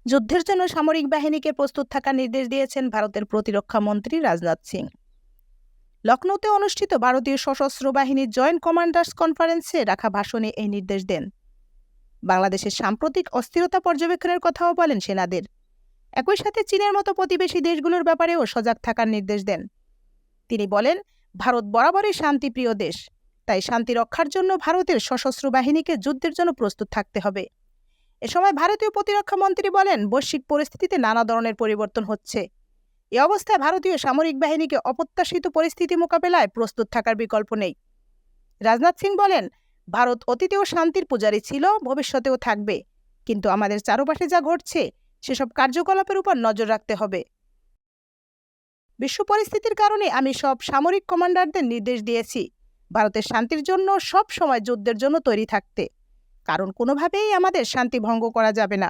যুদ্ধের জন্য সামরিক বাহিনীকে প্রস্তুত থাকার নির্দেশ দিয়েছেন ভারতের প্রতিরক্ষা মন্ত্রী রাজনাথ সিং। লখনৌতে অনুষ্ঠিত ভারতীয় সশস্ত্র বাহিনীর জয়েন্ট কমান্ডার্স কনফারেন্সে রাখা ভাষণে এই নির্দেশ দেন। বাংলাদেশের সাম্প্রতিক অস্থিরতা পর্যবেক্ষণের কথাও বলেন সেনাদের। একই সাথে চীনের মতো প্রতিবেশী দেশগুলোর ব্যাপারেও সজাগ থাকার নির্দেশ দেন। তিনি বলেন, ভারত বরাবরই শান্তিপ্রিয় দেশ, তাই শান্তি রক্ষার জন্য ভারতের সশস্ত্র বাহিনীকে যুদ্ধের জন্য প্রস্তুত থাকতে হবে। এ সময় ভারতীয় প্রতিরক্ষা মন্ত্রী বলেন, বৈশ্বিক পরিস্থিতিতে নানা ধরনের পরিবর্তন হচ্ছে। এ অবস্থায় ভারতীয় সামরিক বাহিনীকে অপ্রত্যাশিত পরিস্থিতি মোকাবেলায় প্রস্তুত থাকার বিকল্প নেই। রাজনাথ সিং বলেন, ভারত অতীতেও শান্তির পূজারী ছিল, ভবিষ্যতেও থাকবে, কিন্তু আমাদের চারপাশে যা ঘটছে সেসব কার্যকলাপের উপর নজর রাখতে হবে। বিশ্ব পরিস্থিতির কারণে আমি সব সামরিক কমান্ডারদের নির্দেশ দিয়েছি ভারতের শান্তির জন্য সব সময় যুদ্ধের জন্য তৈরি থাকতে, কারণ কোনোভাবেই আমাদের শান্তি ভঙ্গ করা যাবে না।